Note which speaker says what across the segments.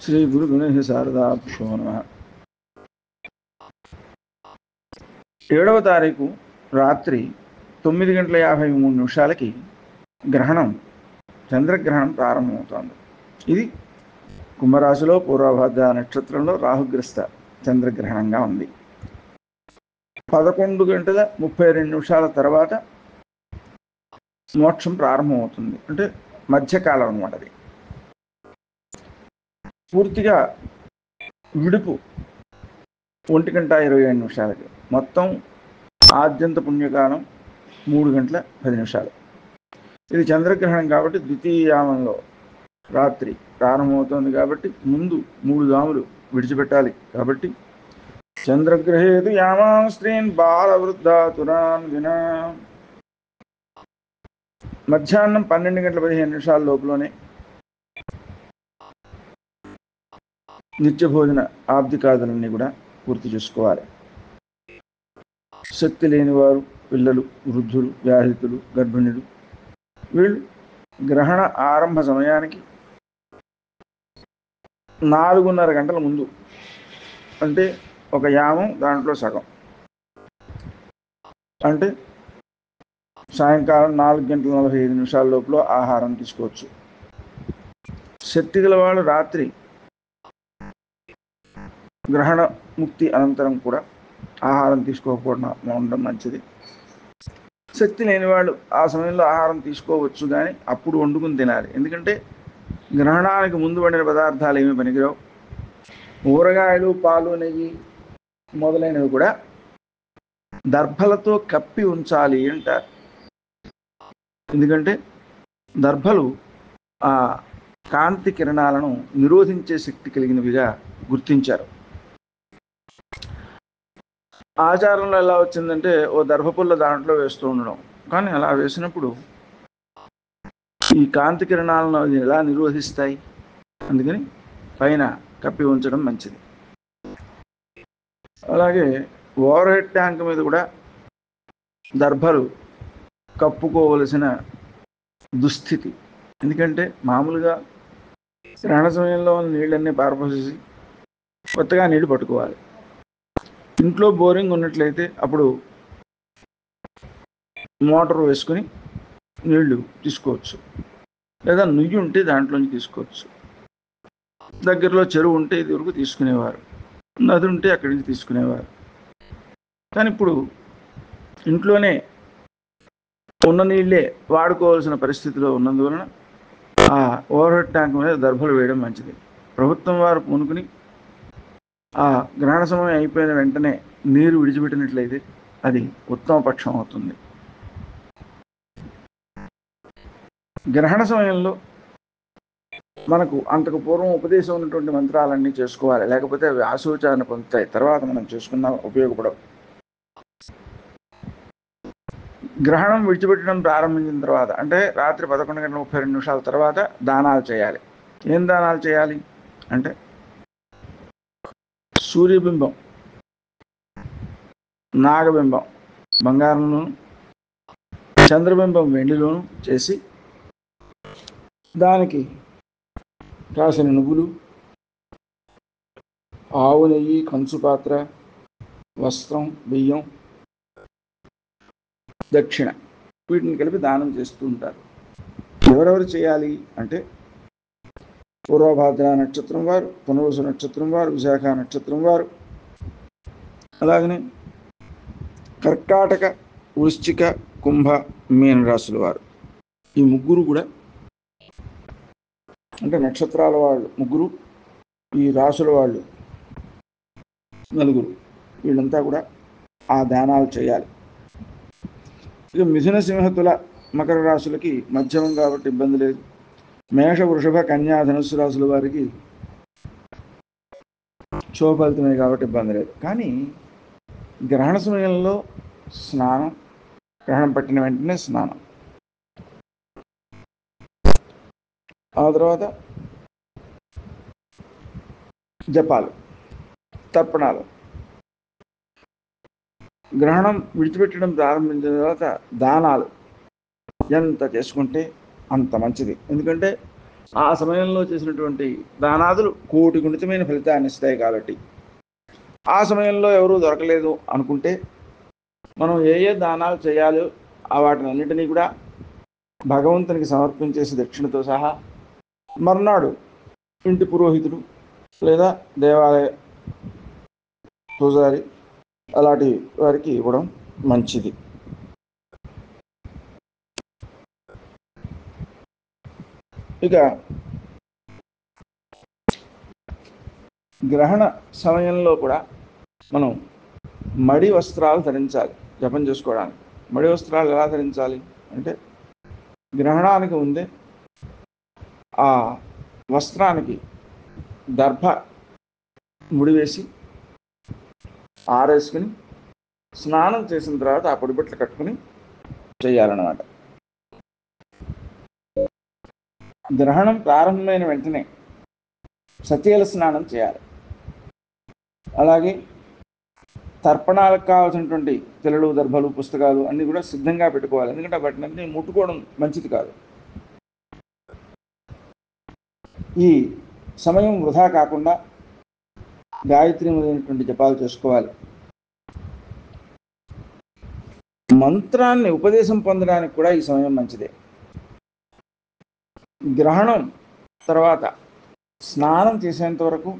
Speaker 1: శ్రీ గురు గణేశ శారదాభ్యో నమః. 7వ తారీఖు రాత్రి 9:53 గ్రహణం, చంద్రగ్రహణం ప్రారంభమవుతోంది. ఇది కుంభరాశిలో పూర్వభాద్ర నక్షత్రంలో రాహుగ్రస్త చంద్రగ్రహణంగా ఉంది. 11:32 తర్వాత మోక్షం ప్రారంభమవుతుంది. అంటే మధ్యకాలం అన్నమాట. అది పూర్తిగా విడుపు 1:27 మొత్తం ఆద్యంత పుణ్యకాలం 3:10. ఇది చంద్రగ్రహణం కాబట్టి ద్వితీయామంలో రాత్రి ప్రారంభమవుతోంది. కాబట్టి ముందు 3 జాములు విడిచిపెట్టాలి. కాబట్టి చంద్రగ్రహేతు యామాం స్త్రీన్ బాలవృద్ధాతురాన్ వినా మధ్యాహ్నం 12:15 లోపులోనే నిత్య భోజన ఆబ్దికాదులన్నీ కూడా పూర్తి చేసుకోవాలి. శక్తి లేనివారు, పిల్లలు, వృద్ధులు, వ్యాధితులు, గర్భిణులు వీళ్ళు గ్రహణ ఆరంభ సమయానికి 4:30 గంటల ముందు, అంటే ఒక యామం దాంట్లో సగం, అంటే సాయంకాలం 4:45 లోపల ఆహారం తీసుకోవచ్చు. శక్తి గల వాళ్ళు రాత్రి గ్రహణ ముక్తి అనంతరం కూడా ఆహారం తీసుకోకపోవడం ఉండడం మంచిది. శక్తి లేని వాళ్ళు ఆ సమయంలో ఆహారం తీసుకోవచ్చు, కానీ అప్పుడు వండుకుని తినాలి. ఎందుకంటే గ్రహణానికి ముందు వండిన పదార్థాలు ఏమీ పనికిరావు. ఊరగాయలు, పాలు, నెయ్యి మొదలైనవి కూడా దర్భలతో కప్పి ఉంచాలి అంటారు. ఎందుకంటే దర్భలు ఆ కాంతి కిరణాలను నిరోధించే శక్తి కలిగినవిగా గుర్తించారు. ఆచారంలో ఎలా వచ్చిందంటే ఓ దర్భపుల్ల దాంట్లో వేస్తూ ఉండడం, కానీ అలా వేసినప్పుడు ఈ కాంతి కిరణాలను ఎలా నిరోధిస్తాయి? అందుకని పైన కప్పి ఉంచడం మంచిది. అలాగే ఓవర్ హెడ్ ట్యాంక్ మీద కూడా దర్భలు కప్పుకోవలసిన దుస్థితి. ఎందుకంటే మామూలుగా గ్రహణ సమయంలో నీళ్ళన్నీ పారపోసేసి కొత్తగా నీళ్లు పట్టుకోవాలి. ఇంట్లో బోరింగ్ ఉన్నట్లయితే అప్పుడు మోటార్ వేసుకొని నీళ్లు తీసుకోవచ్చు, లేదా నుయ్యి ఉంటే దాంట్లోంచి తీసుకోవచ్చు. దగ్గరలో చెరువు ఉంటే ఇది వరకు తీసుకునేవారు, నది ఉంటే అక్కడి నుంచి తీసుకునేవారు. కానీ ఇప్పుడు ఇంట్లోనే ఉన్న నీళ్ళే వాడుకోవాల్సిన పరిస్థితిలో ఉన్నందువలన ఆ ఓవర్ హెడ్ ట్యాంక్ మీద దర్భలు వేయడం మంచిది. ప్రభుత్వం వారు పూనుకుని ఆ గ్రహణ సమయం అయిపోయిన వెంటనే నీరు విడిచిపెట్టినట్లయితే అది ఉత్తమ పక్షం అవుతుంది. గ్రహణ సమయంలో మనకు అంతకు పూర్వం ఉపదేశం ఉన్నటువంటి మంత్రాలన్నీ చేసుకోవాలి, లేకపోతే అవి ఆశోచారణ పొందుతాయి. తర్వాత మనం చేసుకున్నా ఉపయోగపడవు. గ్రహణం విడిచిపెట్టడం ప్రారంభించిన తర్వాత, అంటే రాత్రి 11:32 తర్వాత దానాలు చేయాలి. ఏం దానాలు చేయాలి అంటే సూర్యబింబం, నాగబింబం బంగారంలోను, చంద్రబింబం వెండిలోను చేసి దానికి కాసిన నువ్వులు, ఆవు నెయ్యి, కంచు పాత్ర, వస్త్రం, బియ్యం, దక్షిణ వీటిని కలిపి దానం చేస్తూ ఉంటారు. ఎవరెవరు చేయాలి అంటే పూర్వభాద్ర నక్షత్రం వారు, పునర్వసు నక్షత్రం వారు, విశాఖ నక్షత్రం వారు, అలాగనే కర్కాటక, వృశ్చిక, కుంభ, మీన రాశుల వారు. ఈ ముగ్గురు కూడా, అంటే నక్షత్రాల వాళ్ళు ముగ్గురు, ఈ రాశుల వాళ్ళు నలుగురు, వీళ్ళంతా కూడా ఆ దానాలు చేయాలి. ఇక మిథున, సింహ, తుల, మకర రాశులకి మధ్యమం కాబట్టి ఇబ్బంది లేదు. మేష, వృషభ, కన్యా, ధనుస్సు రాశుల వారికి శుభ ఫలితమే కాబట్టి ఇబ్బంది లేదు. కానీ గ్రహణ సమయంలో స్నానం, గ్రహణం పట్టిన వెంటనే స్నానం, ఆ తర్వాత జపాలు, తర్పణాలు, గ్రహణం విడిచిపెట్టడం ప్రారంభించిన తర్వాత దానాలు ఎంత చేసుకుంటే అంత మంచిది. ఎందుకంటే ఆ సమయంలో చేసినటువంటి దానాదులు కోటి గుణితమైన ఫలితాన్ని ఇస్తాయి. కాబట్టి ఆ సమయంలో ఎవరూ దొరకలేదు అనుకుంటే మనం ఏ ఏ దానాలు చేయాలో వాటినన్నిటినీ కూడా భగవంతునికి సమర్పించేసి దక్షిణతో సహా మర్నాడు ఇంటి పురోహితుడు లేదా దేవాలయ పూజారి అలాంటి వారికి ఇవ్వడం మంచిది. ఇక గ్రహణ సమయంలో కూడా మనం మడి వస్త్రాలు ధరించాలి. జపం చేసుకోవడానికి మడి వస్త్రాలు ఎలా ధరించాలి అంటే గ్రహణానికి ముందే ఆ వస్త్రానికి దర్భ ముడివేసి ఆరేసుకుని స్నానం చేసిన తర్వాత ఆ పొడిబట్టలు కట్టుకుని చేయాలన్నమాట. గ్రహణం ప్రారంభమైన వెంటనే సతీల స్నానం చేయాలి. అలాగే తర్పణాలకు కావాల్సినటువంటి తెలలు, దర్భలు, పుస్తకాలు అన్నీ కూడా సిద్ధంగా పెట్టుకోవాలి. ఎందుకంటే వాటిని ముట్టుకోవడం మంచిది కాదు. ఈ సమయం వృధా కాకుండా గాయత్రి మొదలైనటువంటి జపాలు చేసుకోవాలి. మంత్రాన్ని ఉపదేశం పొందడానికి కూడా ఈ సమయం మంచిదే. గ్రహణం తర్వాత స్నానం చేసేంత వరకు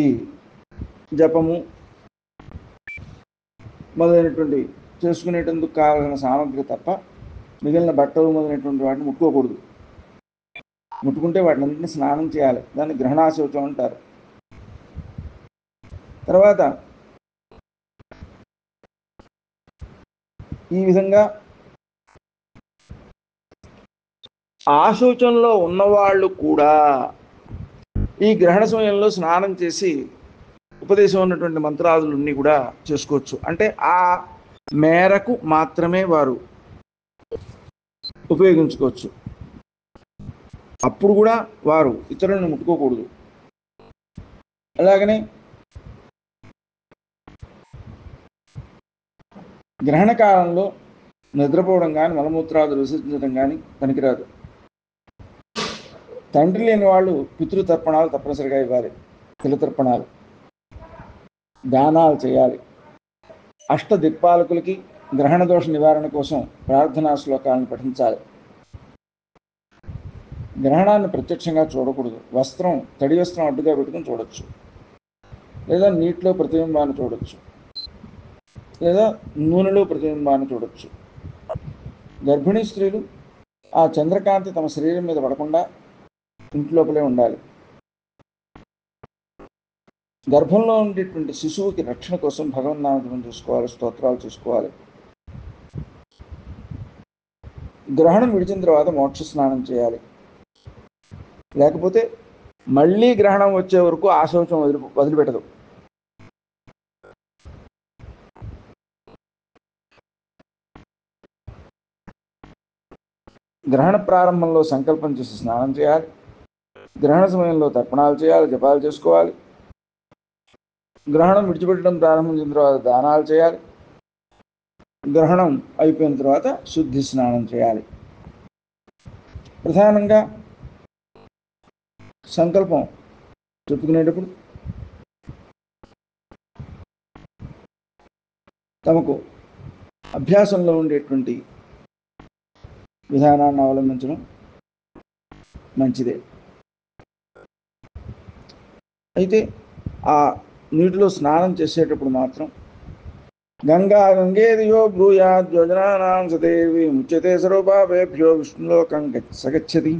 Speaker 1: ఈ జపము మొదలైనటువంటి చేసుకునేటందుకు కావాల్సిన సామగ్రి తప్ప మిగిలిన బట్టలు మొదలైనటువంటి వాటిని ముట్టుకోకూడదు. ముట్టుకుంటే వాటిని స్నానం చేయాలి. దాన్ని గ్రహణాశౌచం అంటారు. తర్వాత ఈ విధంగా ఆశౌచంలో ఉన్నవాళ్ళు కూడా ఈ గ్రహణ సమయంలో స్నానం చేసి ఉపదేశం ఉన్నటువంటి మంత్రాదులన్నీ కూడా చేసుకోవచ్చు. అంటే ఆ మేరకు మాత్రమే వారు ఉపయోగించుకోవచ్చు. అప్పుడు కూడా వారు ఇతరులను ముట్టుకోకూడదు. అలాగనే గ్రహణ కాలంలో నిద్రపోవడం కానీ మలమూత్రాదులు విసర్జించడం కానీ పనికిరాదు. తండ్రి లేని వాళ్ళు పితృతర్పణాలు తప్పనిసరిగా ఇవ్వాలి. తిలతర్పణాలు, దానాలు చేయాలి. అష్టదిక్పాలకులకి గ్రహణ దోష నివారణ కోసం ప్రార్థనా శ్లోకాలను పఠించాలి. గ్రహణాన్ని ప్రత్యక్షంగా చూడకూడదు. తడి వస్త్రం అడ్డుగా పెట్టుకుని చూడొచ్చు, లేదా నీటిలో ప్రతిబింబాన్ని చూడొచ్చు, లేదా నూనెలో ప్రతిబింబాన్ని చూడొచ్చు. గర్భిణీ స్త్రీలు ఆ చంద్రకాంతి తమ శరీరం మీద పడకుండా ఇంట్లోపలే ఉండాలి. గర్భంలో ఉండేటువంటి శిశువుకి రక్షణ కోసం భగవన్నామజపం చేసుకోవాలి, స్తోత్రాలు చేసుకోవాలి. గ్రహణం విడిచిన తర్వాత మోక్ష స్నానం చేయాలి. లేకపోతే మళ్ళీ గ్రహణం వచ్చే వరకు ఆశౌచం వదిలిపెట్టదు. గ్రహణ ప్రారంభంలో సంకల్పం చేసి స్నానం చేయాలి. గ్రహణ సమయంలో తర్పణాలు చేయాలి, జపాలు చేసుకోవాలి. గ్రహణం విడిచిపెట్టడం ప్రారంభించిన తర్వాత దానాలు చేయాలి. గ్రహణం అయిపోయిన తర్వాత శుద్ధి స్నానం చేయాలి. ప్రధానంగా సంకల్పం చెప్పుకునేటప్పుడు తమకు అభ్యాసంలో ఉండేటువంటి విధానాన్ని అవలంబించడం మంచిదే. అయితే ఆ నీటిలో స్నానం చేసేటప్పుడు మాత్రం గంగేదియో బ్రూయాద్ యోజనానాం సదేవి ముచ్యతే సర్వపాపేభ్యో విష్ణులోకం సగచ్చతి.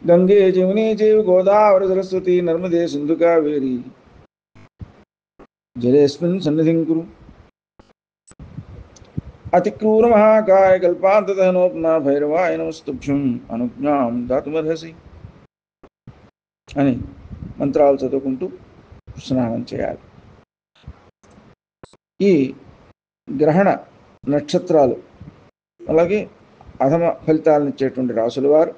Speaker 1: గంగే జమునే చైవ గోదావరి సరస్వతి నర్మదే సింధు కావేరి జలేస్మిన్ సన్నిధిం కురు. అతిక్రూర మహాకాయ కల్పాంతదహనోపమ భైరవాయ నమస్తుభ్యం అనుజ్ఞాం దాతుమర్హసి అని మంత్రాలు చదువుకుంటూ స్నానం చేయాలి. ఈ గ్రహణ నక్షత్రాలు అలాగే అధమ ఫలితాలను ఇచ్చేటువంటి రాసుల వారు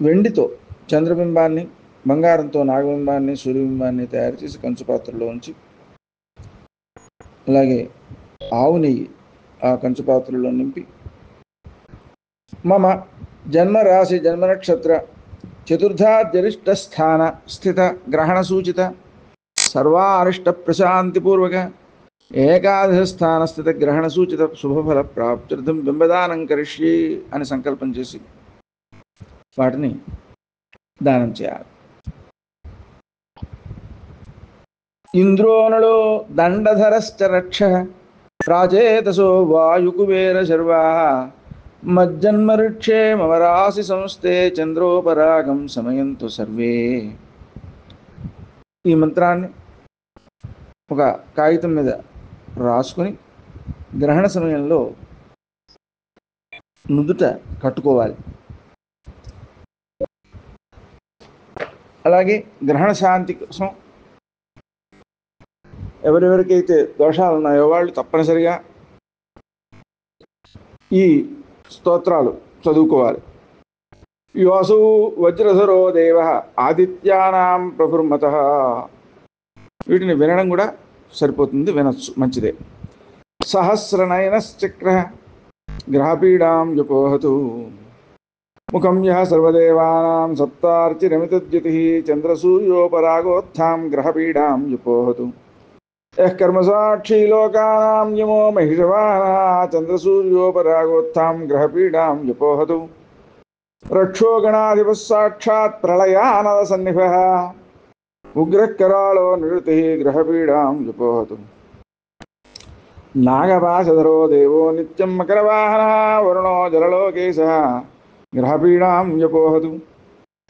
Speaker 1: వెండితో చంద్రబింబాన్ని, బంగారంతో నాగబింబాన్ని, సూర్యబింబాన్ని తయారు చేసి కంచు పాత్రలో ఉంచి, అలాగే ఆవు నెయ్యి ఆ కంచు పాత్రలో నింపి మమ జన్మరాశి జన్మనక్షత్ర చతుర్థాద్యరిష్టస్థాన స్థిత గ్రహణ సూచిత సర్వారిష్ట ప్రశాంతిపూర్వక ఏకాదశ స్థాన స్థిత గ్రహణ సూచిత శుభఫల ప్రాప్త్యర్థం బింబదానం కరిష్యే అని సంకల్పం చేసి వాటిని దానం చేయాలి. ఇంద్రోణులో దండధరశ్చ రక్ష ప్రాచేతసో వాయుకుబేర శర్వా మజ్జన్మరుక్షే మమరాశి సంస్థే చంద్రోపరాగం సమయంతు సర్వే. ఈ మంత్రాన్ని ఒక కాగితం మీద రాసుకొని గ్రహణ సమయంలో నుదుట కట్టుకోవాలి. అలాగే గ్రహణ శాంతి కోసం ఎవరెవరికైతే దోషాలు ఉన్నాయో వాళ్ళు తప్పనిసరిగా ఈ స్తోత్రాలు చదువుకోవాలి. యోసౌ వజ్రధరో దేవ ఆదిత్యానాం ప్రభుర్మతః. వీటిని వినడం కూడా సరిపోతుంది, వినొచ్చు, మంచిదే. సహస్రనయనశ్చక్ర గ్రహపీడాం జపోహతు ముఖం యః సర్వదేవానాం సప్తార్చిరమితద్యుతిః చంద్రసూర్యోపరాగోత్థాం గ్రహపీడాం జపోహతు యః కర్మసాక్షీ లోకానాం యమో మహిషవాహనః చంద్రసూర్యోపరాగోత్థాం గ్రహపీడాం జపోహతు రక్షో గణాధిపः సాక్షాత్ ప్రళయానలసన్నిభः ఉగ్రః కరాళో నిరుతిః గ్రహపీడాం జపోహతు నాగపాశధరో దేవో నిత్యం మకరవాహనः వరుణో జలలోకేశः గ్రహపీడాం జపోహతు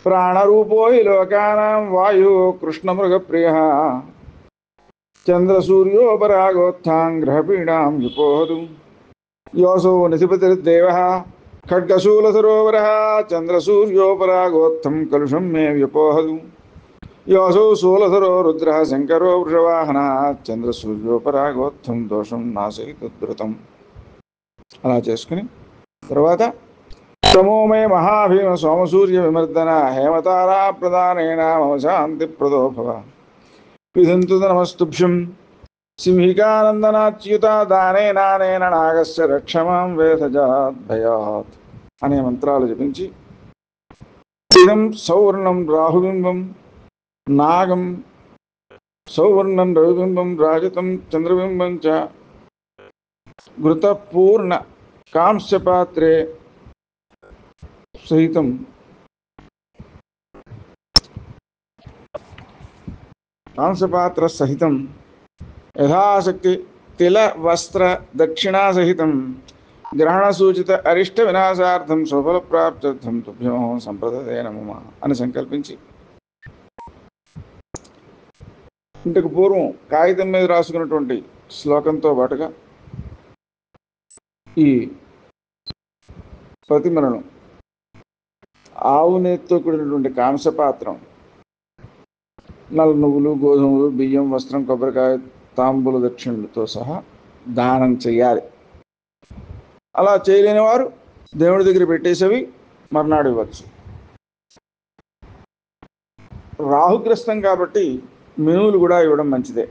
Speaker 1: ప్రాణరూపో హి లోకానాం వాయు కృష్ణమృగప్రియः చంద్రసూర్యోపరాగోత్థాం గ్రహపీడాం జపోహతు యోసౌ నిధిపతిర్దేవः ఖడ్గశూలసరోవరः చంద్రసూర్యోపరాగోత్థం కలుషం మే వ్యపోహతు యోసౌ శూలధరో రుద్రः శంకరో వృషవాహనः చంద్రసూర్యోపరాగోత్థం దోషం నాశయితుద్రుతం. అలా చేసుకుని తర్వాత తమోమే మహాభీమ సోమసూర్య విమర్దన హేమతారా ప్రదానేన మమ శాంతి ప్రదో భవ విధంతు నమస్తుభ్యం సింహికానందనాచ్యుత దానేనానేన నాగస్య రక్షమాం వేదజాత్ భయాత్ అనే మంత్రాలు జపించి ఇదం సౌవర్ణం రాహుబింబం నాగం సౌవర్ణం రవిబింబం రాజతం చంద్రబింబం చ ఘృతపూర్ణ కాంస్యపాత్రే సహితం కాంస్యపాత్ర సహితం యథాశక్తి తిల వస్త్ర దక్షిణా సహితం గ్రహణ సూచిత అరిష్ట వినాశార్థం సుఫల ప్రాప్త్యర్థం తుభ్యో సంప్రదతే నమః అని సంకల్పించి ఇంతకు పూర్వం కాగితం మీద రాసుకున్నటువంటి శ్లోకంతో పాటుగా ఈ ప్రతిమలను ఆవు నేతితో కూడినటువంటి కాంస్యపాత్రం నల్ల నువ్వులు గోధుమలు బియ్యం వస్త్రం కొబ్బరికాయ తాంబూల దక్షిణలతో సహా దానం చేయాలి. అలా చేయలేని వారు దేవుడి దగ్గర పెట్టేసేవి మర్నాడు ఇవ్వచ్చు. రాహుగ్రస్తం కాబట్టి మినువులు కూడా ఇవ్వడం మంచిదే.